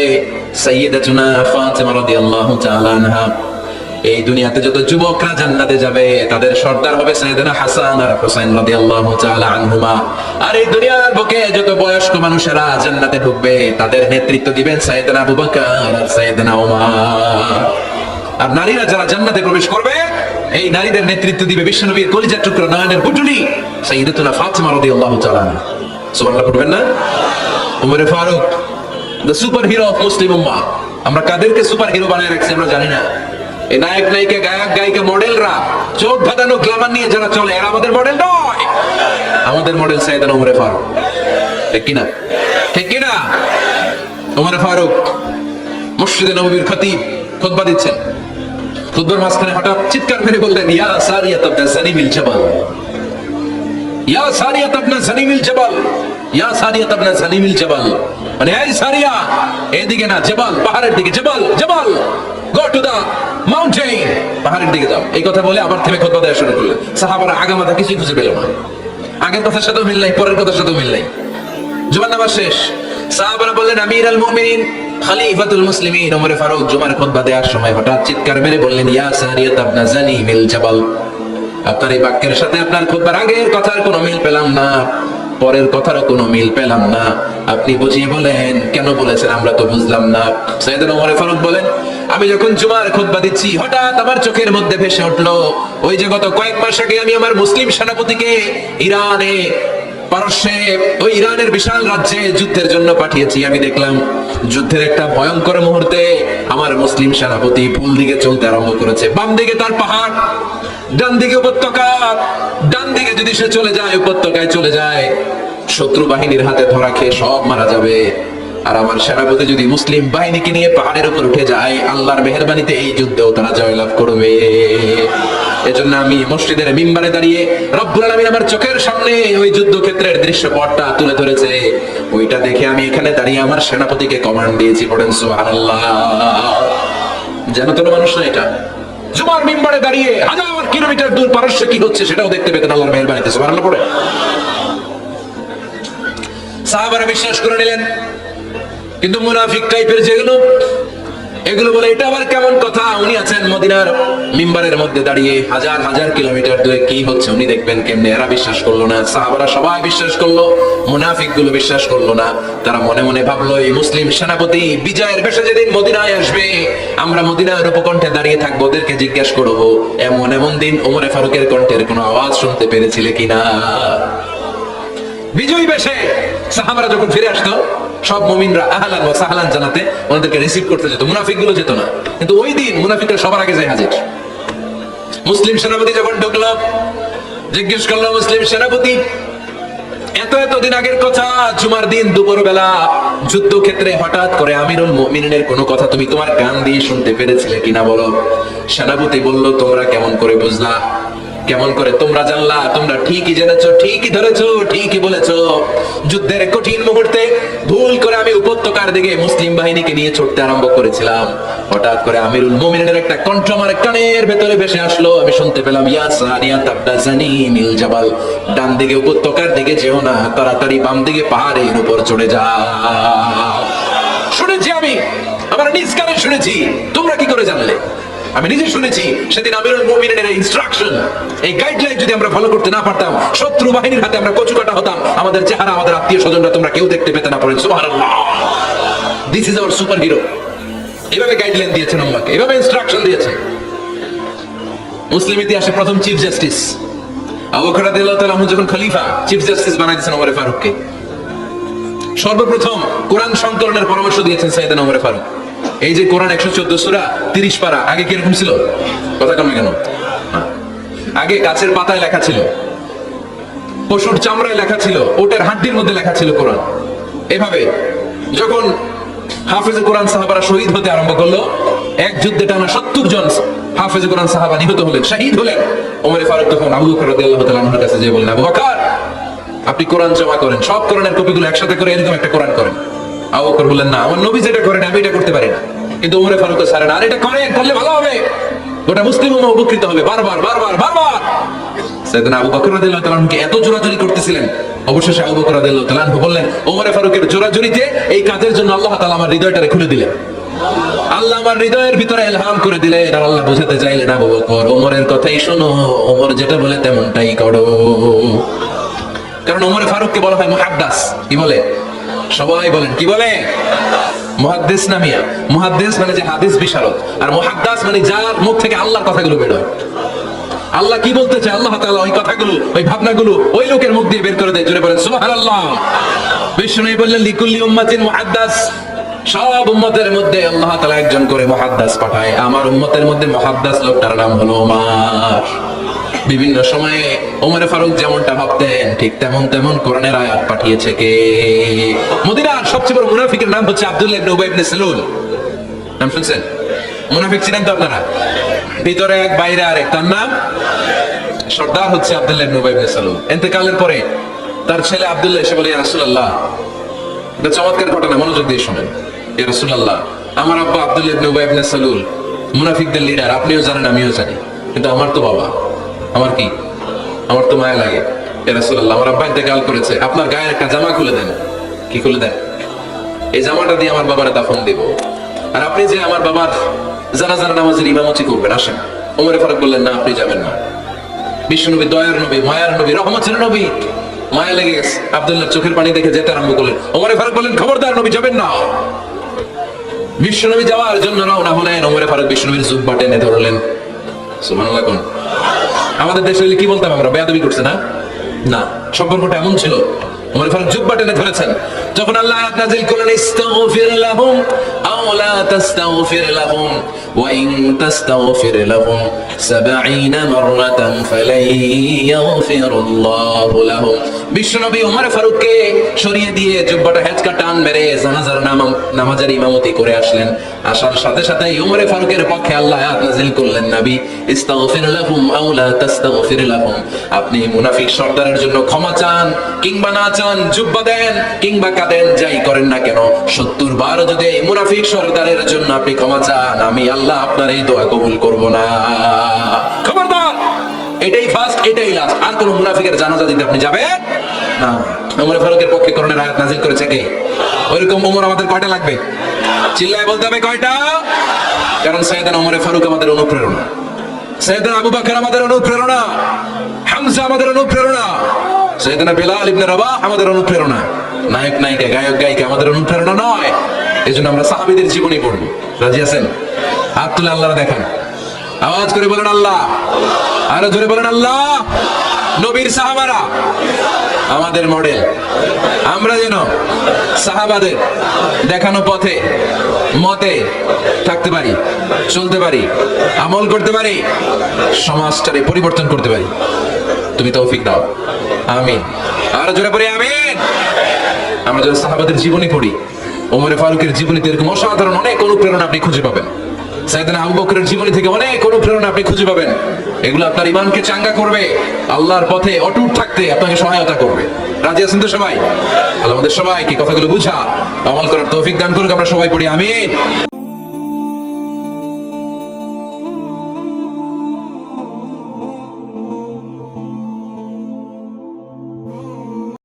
সাইয়্যিদাতুনা ফাতিমা রাদিয়াল্লাহু তাআলা আনহা। এই দুনিয়াতে যত যুবকরা জান্নাতে যাবে, তাদের সর্দার হবে সাইয়েদনা হাসান আর হুসাইন রাদিয়াল্লাহু তাআলা আনহুমা। আর এই দুনিয়ার বুকে যত বয়স্ক মানুষেরা জান্নাতে ঢুকবে, তাদের নেতৃত্ব দিবেন সাইয়েদনা আবু বকর আর সাইয়েদনা ওমর। আর নারীরা যারা জান্নাতে প্রবেশ করবে, এই নারীদের নেতৃত্ব দিবে বিশ্বনবীর কলিজার টুকরো, নয়নের পুটুলি সাইয়্যিদাতুনা ফাতিমা রাদিয়াল্লাহু তাআলা। সুবহানাল্লাহ পড়বেন না? Omar Farooq, the super hero of Muslim উম্মাহ। আমরা কাদেরকে সুপার হিরো বানায় রাখছি আমরা জানি না। এই নায়ক নায়িকা, গায়ক গায়িকা, মডেলরা, চোখ ধাঁধানো গ্ল্যামার নিয়ে যারা চলে, এরা আমাদের মডেল নয়। আমাদের মডেল সাইয়েদনা ওমর ফারুক, ঠিক কিনা? ঠিক কিনা? ওমর ফারুক মসজিদে নববীর খতিব, খুতবা দিচ্ছেন। খুতবার মাঝখানে হঠাৎ চিৎকার করে বললেন, ইয়া সারিয়াত ইবনে জানিমিল জাবাল, ইয়া সারিয়াত ইবনে জানিমিল জাবাল, ইয়া সারিয়াত ইবনে জানিমিল জাবাল। মানে এই সারিয়া, এদিকে না, জাবাল, পাহাড়ের দিকে, জাবাল জাবাল, গো টু দা মাউন্টেন, পাহাড়ের দিকে যাও। এই কথা বলে আবার থেমে খুতবা দেওয়া শুরু করলেন। সাহাবারা আগামাথা কিছুই খুঁজে পেল না, আগের কথার সাথেও মিল নাই, পরের কথার সাথেও মিল নাই। জুমার নামাজ শেষ, সাহাবারা বললেন, আমির আল মুমিনিন, খলিফাতুল মুসলিমিন ওমর ফারুক জুমার খুতবা দেওয়ার সময় হঠাৎ চিৎকার মেরে বললেন, ইয়া সারিয়াত ইবনে জানিমিল জাবাল, আপনার এই বাক্যের সাথে আপনার খুতবার আগের কথার কোনো মিল পেলাম না, পরের কথারও কোনো মিল পেলাম না, আপনি বুঝিয়ে বলেন কেন বলেছেন, আমরা তো বুঝলাম না। সাইয়েদনা ওমর ফারুক বলেন, আমি যখন জুমার খুতবা দিচ্ছি হঠাৎ আমার চোখের মধ্যে ভেসে উঠলো ওই যে গত কয়েক মাস আগে আমি আমার মুসলিম সেনাপতিকে ইরানে পারস্যে ওই ইরানের বিশাল রাজ্যে যুদ্ধের জন্য পাঠিয়েছি। আমি দেখলাম যুদ্ধের একটা ভয়ঙ্কর মুহূর্তে আমার মুসলিম সেনাপতি ভুল দিকে চলতে আরম্ভ করেছে। বাম দিকে তার পাহাড়, ডান দিকে উপত্যকা, ডান দিকে যদি সে চলে যায় উপত্যকায় চলে যায় শত্রু বাহিনীর হাতে ধরা খেয়ে সব মারা যাবে। আর আমার সেনাপতি যদি মুসলিম বাহিনীকে নিয়ে পাহাড়ের উপর উঠে যায় আল্লাহর মেহেরবানিতে এই যুদ্ধেও তারা জয়লাভ করবে। এজন্য আমি মসজিদের মিম্বারে দাঁড়িয়ে রব্বুল আলামিন আমার চোখের সামনে ওই যুদ্ধক্ষেত্রের দৃশ্যপটটা তুলে ধরেছে, ওইটা দেখে আমি এখানে দাঁড়িয়ে আমার সেনাপতিকে কমান্ড দিয়েছি। পড়েন সুবহানাল্লাহ। যেন তোর মানুষ না, এটা জুমার মিম্বারে দাঁড়িয়ে হাজার কিলোমিটার দূর পারস্যে কি হচ্ছে সেটাও দেখতে পেতেন আল্লাহর মেহেরবানিতে। সুবহানাল্লাহ পড়ে সাহাবারা বিশ্বাস করে নিলেন। কিন্তু মুনাফিক টাইপের যেগুলো, এগুলো বলে এটা আবার কেমন কথা, উনি আছেন মদিনার মিম্বারের মধ্যে দাঁড়িয়ে হাজার হাজার কিলোমিটার দূরে কি হচ্ছে উনি দেখবেন কেমনে। এরা বিশ্বাস করলো না, সাহাবারা সবাই বিশ্বাস করলো, মুনাফিক গুলো বিশ্বাস করলো না। তারা মনে মনে ভাবলো এই মুসলিম সেনাপতি বিজয়ের বেশে যেদিন মদিনায় আসবে আমরা মদিনার উপকণ্ঠে দাঁড়িয়ে থাকবো, ওদেরকে জিজ্ঞেস করবো এমন এমন দিন ওমরে ফারুকের কণ্ঠের কোনো আওয়াজ শুনতে পেরেছিলে কিনা। বিজয়ী বেশে সাহাবারা যখন ফিরে আসতো সব মুমিনরা আহলান ওয়া সাহলান জানাতে ওনাদেরকে রিসিভ করতে যেত, মুনাফিক গুলো যেত না। কিন্তু ওই দিন মুনাফিকরা সবার আগে যায় হাজির। মুসলিম সেনাপতি যখন ঢুকলো জিজ্ঞেস করলো, মুসলিম সেনাপতি এত দিন আগের কথা, জুমার দিন দুপুর বেলা যুদ্ধক্ষেত্রে হঠাৎ করে আমিরুল মুমিনিনের কোনো কথা তুমি তোমার কান দিয়ে শুনতে পেরেছিলে কিনা বলো। সেনাপতি বলল, তোমরা কেমন করে বুঝলা, কেমন করে তোমরা জানলা, তোমরা ঠিকই জেনেছো, ঠিকই ধরেছো, ঠিকই বলেছো। যুদ্ধের কঠিন মুহূর্তে ভুল করে আমি উপত্যকার দিকে মুসলিম বাহিনীকে নিয়ে ছুটতে আরম্ভ করেছিলাম, হঠাৎ করে আমিরুল মুমিনিনের একটা কণ্ঠ আমার কানের ভেতরে ভেসে আসলো, আমি শুনতে পেলাম, ইয়া সারিয়াত ইবনে জানিমিল জাবাল, ডান দিকে উপত্যকার দিকে যেও না, তাড়াতাড়ি বাম দিকে পাহাড়ের উপর চড়ে যাও। শুনেছি আমি, আমার নিজ কানে শুনেছি, তোমরা কি করে জানলে? আমি নিজে শুনেছি সেদিন আমিরুল মুমিনিনের ইনস্ট্রাকশন, এই গাইডলাইন যদি আমরা ফলো করতে না পারতাম শত্রু বাহিনীর হাতে আমরা কচুকাটা হতাম, আমাদের চেহারা আমাদের আত্মীয় স্বজনরা তোমরা কেউ দেখতে পেতে না। পড়েন সুবহানাল্লাহ। This is our super hero. এভাবে গাইডলাইন দিয়েছেন আমাকে, এভাবে ইনস্ট্রাকশন দিয়েছেন। মুসলিম ইতিহাসে প্রথম চিফ জাস্টিস আবু বকর রাদিয়াল্লাহু তাআলা যখন খলিফা, চিফ জাস্টিস বানাই দিয়েছেন ওমর ফারুককে। সর্বপ্রথম কোরআন সংকলনের পরামর্শ দিয়েছেন সাইয়েদনা ওমর ফারুক। এই যে কোরআন 114 সূরা 30 পারা, আগে কিরকম ছিল কথা কমে কেন? আগে গাছের পাতায় লেখা ছিল, পশুর চামড়ায় লেখা ছিল, ওটার হাড্ডির মধ্যে লেখা ছিল কোরআন। এভাবে যখন হাফেজে কোরআন সাহাবারা শহীদ হতে আরম্ভ করলো, এক যুদ্ধে টানা 70 জন হাফেজে কোরআন সাহাবা নিহত হলেন, শহীদ হলেন। ওমর ফারুক তখন আবু বকর রাদিয়াল্লাহু তাআলা আনহুর কাছে যেয়ে বললেন, আবু বকর আপনি কোরআন জমা করেন, সব কোরআনের কপিগুলো একসাথে করে এরকম একটা কোরআন করেন। আবু বকর বললেন, না, আমার নবী যেটা করেন আমি এটা করতে পারি না। কিন্তু ওমর ফারুক স্যার না, আর এটা করেন, করলে ভালো হবে, গোটা মুসলিম উম্মাহ উপকৃত হবে। বারবার বারবার বারবার সাইয়েদনা আবু বকর রাদিয়াল্লাহু তাআলা আনহুকে এত জোরাজুরি করতেছিলেন, অবশেষে আবু বকর রাদিয়াল্লাহু তাআলা আনহু বললেন, ওমর ফারুকের জোরাজুরিতে এই কাজের জন্য আল্লাহ তাআলা আমার হৃদয়টারে খুলে দিলেন, আল্লাহ আমার হৃদয়ের ভিতরে ইলহাম করে দিলেন। আর আল্লাহ বোঝাতে চাইলেন, আবু বকর ওমরের কথাই শোনো, ওমর যেটা বলে তেমনটাই করো। কারণ ওমর ফারুককে বলা হয় মুহাদ্দিস। কি বলে? সবাই বলেন কি বলে? মুহাদ্দিস না মিয়া। মুহাদ্দিস মানে যে হাদিস বিশারদ, আর মুহাদ্দিস মানে যার মুখ থেকে আল্লাহর কথাগুলো বের হয়। আল্লাহ কি বলতে চায় আল্লাহ তাআলা ওই কথাগুলো, ওই ভাবনাগুলো ওই লোকের মুখ দিয়ে বের করে দেয়। জোরে বলেন সুবহানাল্লাহ। বিষ্ণু বললেন, লিকুল্লি উম্মাতিন মুহাদ্দিস, সব উম্মতের মধ্যে আল্লাহ তাআলা একজন করে মুহাদ্দিস পাঠায়। আমার উম্মতের মধ্যে মুহাদ্দিস লোকটার নাম হলো ওমর। বিভিন্ন সময়ে ওমর ফারুক যেমনটা ভাবতেন ঠিক তেমন তেমন কোরআনের আয়াত পাঠিয়েছে কে? মদিনার সবচেয়ে বড় মুনাফিকের নাম হচ্ছে আব্দুল্লাহ ইবনে উবাই ইবনে সালুল। নাম শুনছেন? মুনাফিক ছিলেন তো আপনারা? ভিতরে এক বাইরে আরেক, তার নাম সর্দার হচ্ছে আব্দুল্লাহ ইবনে উবাই ইবনে সালুল। ইন্তেকালের পরে তার ছেলে আব্দুল্লাহ এসে বলে, ইয়া রাসূলুল্লাহ, এটা চমৎকার ঘটনা, মনোযোগ দিয়ে শুনেন। ইয়া রাসূলুল্লাহ, আমার আব্বা আব্দুল্লাহ ইবনে উবাই ইবনে সালুল মুনাফিকদের লিডার, আপনিও জানেন আমিও জানি, কিন্তু আমার তো বাবা, আমার কি, আমার তো মায়া লাগে। ইয়া রাসূলুল্লাহ, আমার আব্বা ইন্তেকাল করেছে, আপনার গায়ের একটা জামা খুলে দেন। কি খুলে দেন? এই জামাটা দিয়ে আমার বাবার দাফন দিব, আর আপনি যে আমার বাবার জানাজার নামাজের ইমামতি করবেন, আসেন। ওমর ফারুক বললেন, না, আপনি যাবেন না। বিশ্বনবী দয়ার নবী, মায়ার নবী, রহমতের নবী, মায়া লেগে গেছে। আব্দুল্লাহ চোখের পানি দেখে যেতে আরম্ভ করলেন। ওমর ফারুক বললেন, খবরদার, নবী যাবেন না। বিশ্বনবী যাওয়ার জন্য রওনা হলেন। ওমর ফারুক বিশ্বনবীর জুব্বা টেনে ধরলেন। সুবহানাল্লাহ। কোন আমাদের দেশে কি বলতাম আমরা, বেয়াদবি করছে না? না, সম্পর্কটা এমন ছিল। ওমর ফারুক জুব্বা টেনে ধরেছেন। যখন আল্লাহ আয়াত নাযিল করলেন, ইস্তাগফির লাহুম আও লা তাস্তাগফির লাহুম ওয়া ইন তাস্তাগফির লাহুম ৭০ মাররাতান ফালাই ইয়াগফিরুল্লাহু লাহুম। বিশ্বনবী ওমর ফারুককে সরিয়ে দিয়ে জুব্বাটা হেঁচকা টান মেরে জানাজার নামাজের ইমামতি করে আসলেন। আসার সাথে সাথে ওমর ফারুকের পক্ষে আল্লাহ আয়াত নাযিল করলেন, নবী, ইস্তাগফির লাহুম আও লা তাস্তাগফির লাহুম, আপনি মুনাফিক সর্দারের জন্য ক্ষমা চান কিংবা না চান, জুব্বা দেন কিংবা কাঁদেন, যাই করেন না কেন, ৭০ বার যদি এই মুনাফিক সর্দারের জন্য আপনি ক্ষমা চান, আমি আল্লাহ আপনার এই দোয়া কবুল করব না। খবরদার, এটাই ফার্স্ট, এটাই লাস্ট। আর কোন মুনাফিকের জানাজা দিতে আপনি যাবেন না। ওমর ফারুকের পক্ষে করোনার আয়াত নাযিল করেছে কে? ওইরকম ওমর আমাদের কয়টা লাগবে? চিল্লায় বলতে হবে কয়টা? কারণ সাইয়েদনা ওমর ফারুক আমাদের অনুপ্রেরণা, সাইয়েদনা আবু বকর আমাদের অনুপ্রেরণা, হামজা আমাদের অনুপ্রেরণা, সাইয়েদনা বিলাল ইবনে রাবাহ আমাদের অনুপ্রেরণা। নায়ক নায়িকা, গায়ক গায়িকা আমাদের অনুপ্রেরণা নয়। এজন্য আমরা সাহাবীদের জীবনী পড়ব। রাজি আছেন? হাত তুলে আল্লাহ দেখান, আওয়াজ করে বলেন আল্লাহ, আরো জোরে বলেন আল্লাহ। নবীর সাহাবারা আমাদের মডেল, আমরা যেন সাহাবাদের দেখানো পথে মতে থাকতে পারি, চলতে পারি, আমল করতে পারি, সমাজটারে পরিবর্তন করতে পারি। তুমি তৌফিক দাও, আমিন। আরো জোরে পড়ি আমিন। আমরা যদি সাহাবাদের জীবনী পড়ি, ওমর ফারুকের জীবনীতে এরকম অসাধারণ অনেক অনুপ্রেরণা আপনি খুঁজে পাবেন। সাইয়েদনা আবু বকরের জীবনী থেকে অনেক অনুপ্রেরণা আপনি খুঁজে পাবেন। এগুলো আপনার ঈমানকে চাঙ্গা করবে, আল্লাহর পথে অটুট থাকতে আপনাকে সহায়তা করবে। রাজি আছেন তো সবাই? আল্লাহ আমাদের সবাইকে কথাগুলো বুঝা আমল করার তৌফিক দান করুক। আমরা সবাই পড়ি আমিন।